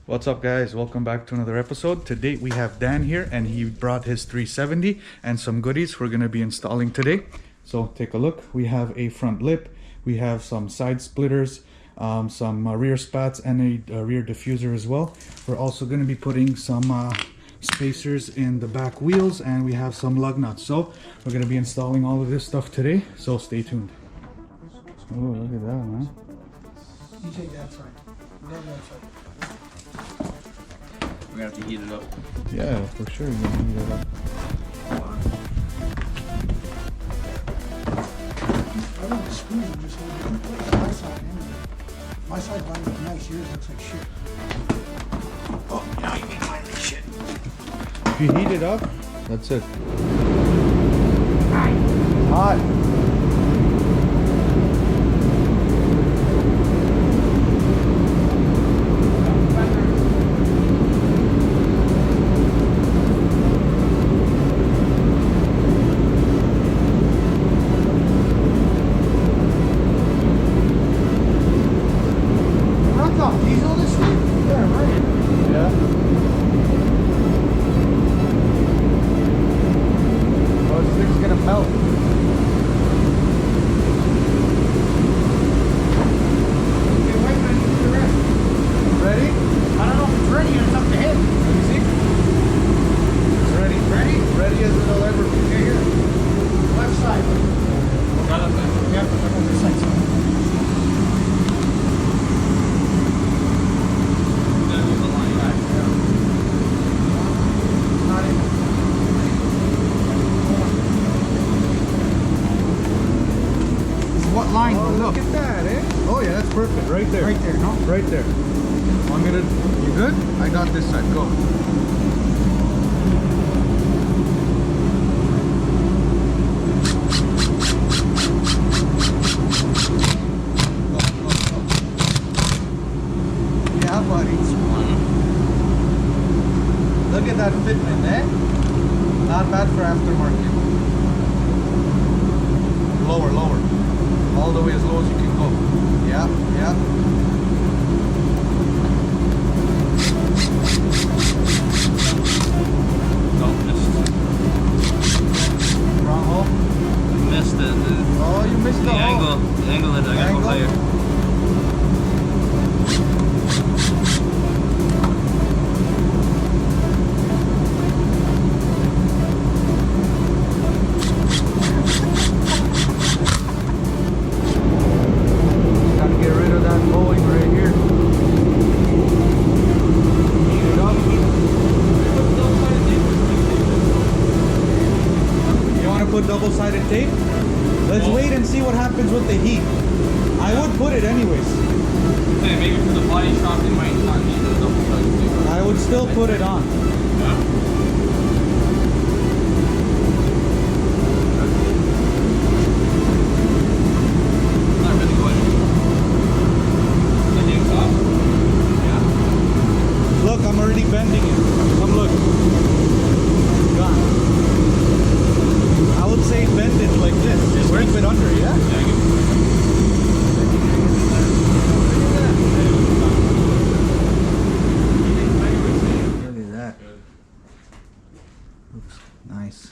What's up, guys? Welcome back to another episode. Today we have Dan here and he brought his 370 and some goodies we're going to be installing today. So take a look. We have a front lip, we have some side splitters, some rear spats and a rear diffuser as well. We're also going to be putting some spacers in the back wheels, and we have some lug nuts. So we're going to be installing all of this stuff today, so stay tuned. Oh, look at that, man. You take that side. Love that side. We're gonna have to heat it up. Yeah, for sure. You're gonna heat it up. I think the screws are just holding it in place. My side, anyway. My side line looks nice. Yours looks like shit. Oh, now you make mine like shit. If you heat it up, that's it. Hot. Diesel this week? Yeah, right. Yeah. Oh, this thing's gonna melt. Okay, wait, man. Get the rest. Ready? I don't know if it's ready or it's up to him. Let me see. It's ready. Ready? Ready as it'll ever be. Okay, here. Left side. Yep, on this side. Not in. This is what line? Oh, Look. look at that, eh? Oh yeah, that's perfect. Right there. Right there, no? Right there. I'm gonna. You good? I got this side. Go. Yeah, buddy. Look at that fitment, eh? Not bad for aftermarket. Lower, lower. All the way as low as you can go. Yeah, yeah. Don't Wrong hole. miss the Oh, you missed the hole. angle. The angle is I gotta go Angle? higher. Gotta get rid of that bowling right here. Heat it up. You want to put double-sided tape? Let's wait and see what happens with the heat. I would put it anyways. Hey, maybe for the body shop they might not need the double sided tape. I would still put it on. Not really good. The name's off. Yeah. Look, I'm already bending it. Come look. Gone. I would say bend it like this. Just keep it under, yeah? Look at that. Looks nice.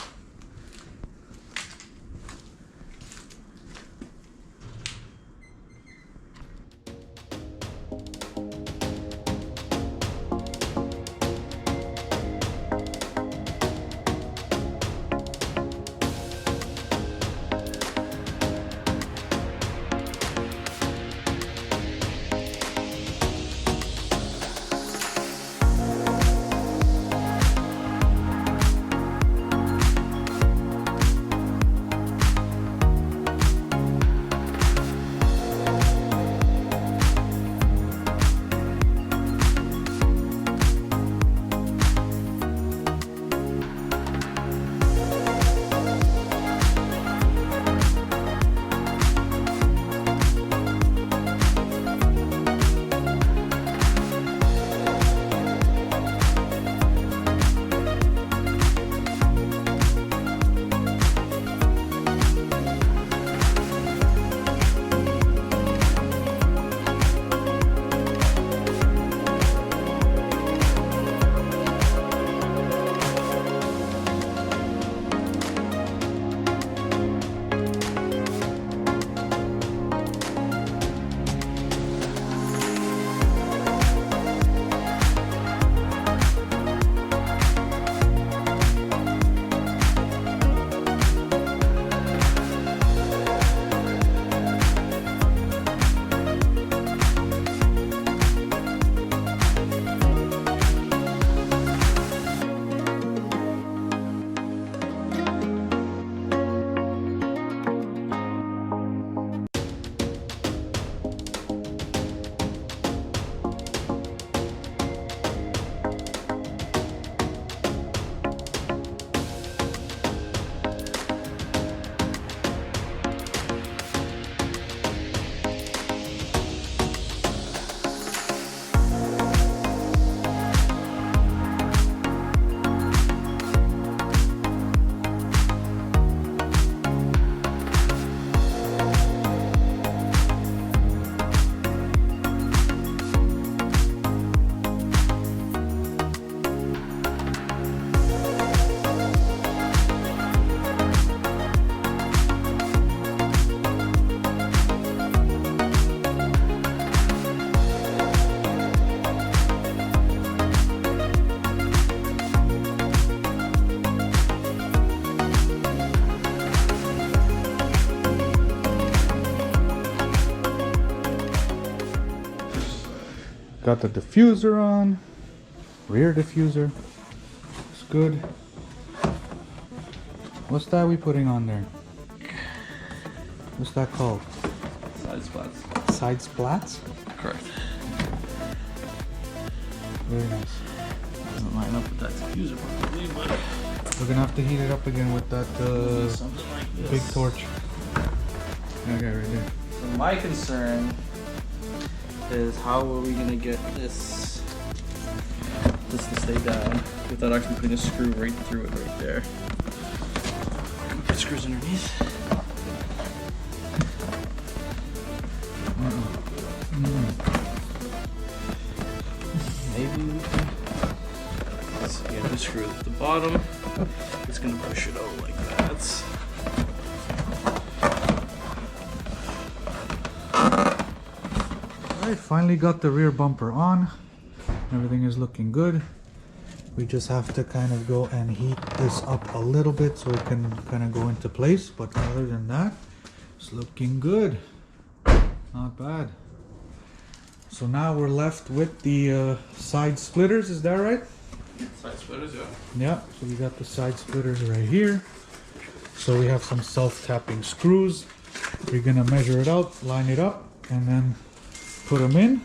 Got the diffuser on. Rear diffuser. It's good. What's that we putting on there? What's that called? Side splats. Side splats? Correct. Very nice. Doesn't line up with that diffuser properly, but We're gonna have to heat it up again with that something like this. big torch. Okay, right there. So my concern is how are we gonna get this to stay down without actually putting a screw right through it right there. Put screws underneath. Maybe we can. Let's get a screw at the bottom. It's gonna push it out like that. Alright, finally got the rear bumper on. Everything is looking good. We just have to kind of go and heat this up a little bit so it can kind of go into place. But other than that, it's looking good. Not bad. So now we're left with the side splitters, is that right? Side splitters, yeah. Yeah, so we got the side splitters right here. So we have some self-tapping screws. We're gonna measure it out, line it up, and then put them in.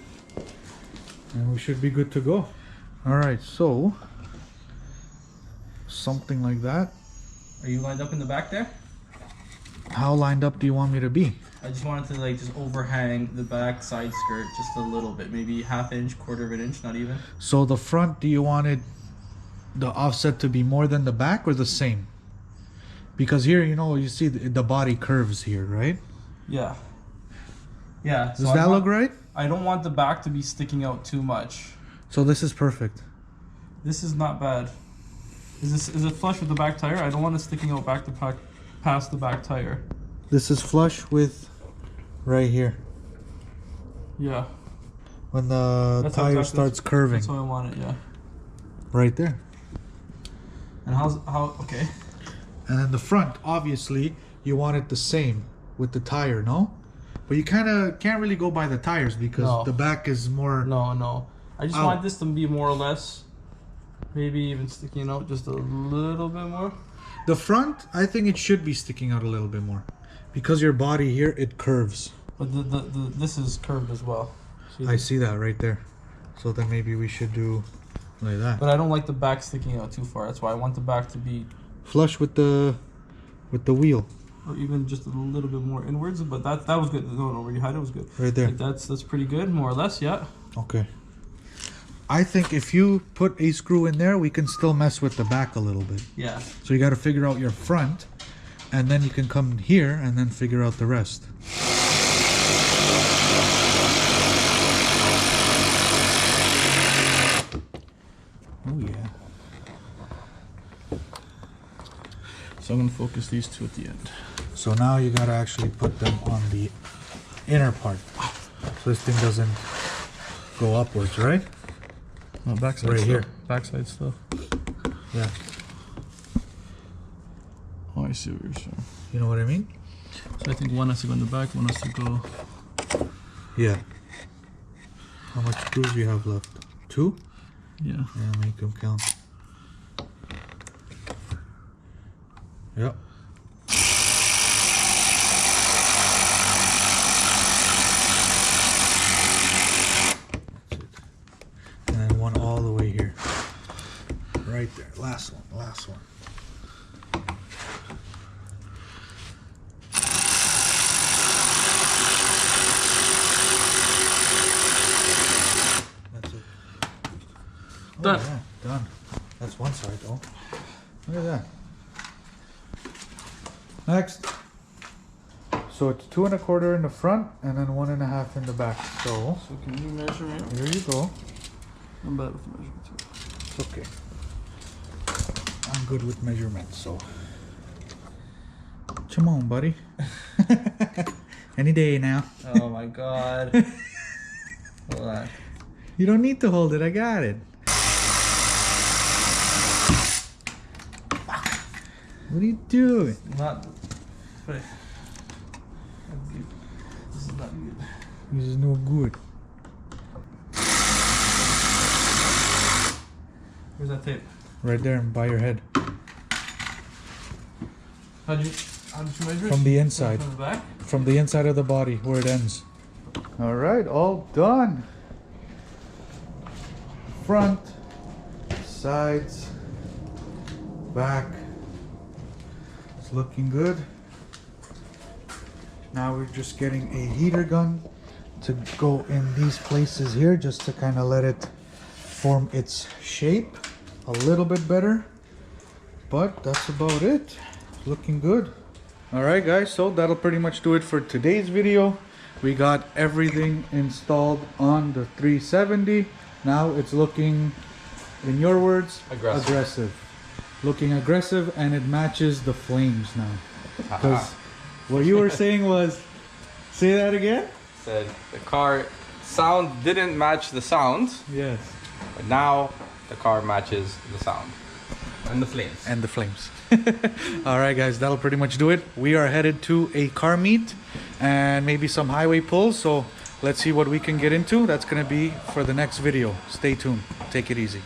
And we should be good to go. Alright, so something like that. Are you lined up in the back there? How lined up do you want me to be? I just wanted to like just overhang the back side skirt just a little bit, maybe ½ inch, quarter of an inch, not even. So the front, do you want it the offset to be more than the back or the same? Because here, you know, you see the body curves here, right? Yeah. Yeah. Does that look right? I don't want the back to be sticking out too much. So this is perfect. This is not bad. Is it flush with the back tire? I don't want it sticking out back to past the back tire. This is flush with right here. Yeah. When the tire starts curving. That's how I want it, yeah. Right there. And okay. And then the front, obviously, you want it the same with the tire, no? But you kind of can't really go by the tires because the back is more... No. I just want this to be more or less, maybe even sticking out just a little bit more. The front, I think it should be sticking out a little bit more. Because your body here, it curves. But this is curved as well. I see that right there. So then maybe we should do like that. But I don't like the back sticking out too far. That's why I want the back to be flush with the wheel. Or even just a little bit more inwards. But that was good. No, where you had it was good. Right there. Like that's pretty good, more or less, yeah. Okay. I think if you put a screw in there, we can still mess with the back a little bit. Yeah. So you got to figure out your front, and then you can come here and then figure out the rest. Oh yeah. So I'm gonna focus these two at the end. So now you gotta actually put them on the inner part. So this thing doesn't go upwards, right? No, backside right still. here. Backside still. Yeah. Oh, I see what you're saying. You know what I mean? So I think one has to go in the back, one has to go. Yeah. How much screws do you have left? 2? Yeah. Yeah, make them count. Yep. And then one all the way here. Right there. Last one. Last one. That's it. Done. Oh, yeah, done. That's one side though. Look at that. Next. So it's 2 1/4 in the front and then 1 1/2 in the back. So can you measure me? here you go. I'm bad with measurement too. It's okay. I'm good with measurements, so come on, buddy. Any day now. Oh my god. Hold on. You don't need to hold it. I got it. What are you doing? Not. Wait. This is not good. This is no good. Where's that tape? Right there by your head. How'd you measure it? From the inside. From the back? From the inside of the body where it ends. All right, all done. Front, sides, back. It's looking good. Now we're just getting a heater gun to go in these places here just to kind of let it form its shape a little bit better. But that's about it. Looking good. All right, guys, so that'll pretty much do it for today's video. We got everything installed on the 370. Now it's looking, in your words, aggressive. Looking aggressive, and it matches the flames now. Because what you were saying was, say that again? Said the car sound didn't match the sound, Yes. but now the car matches the sound. And the flames. And the flames. All right, guys, that'll pretty much do it. We are headed to a car meet and maybe some highway pulls. So let's see what we can get into. That's going to be for the next video. Stay tuned. Take it easy.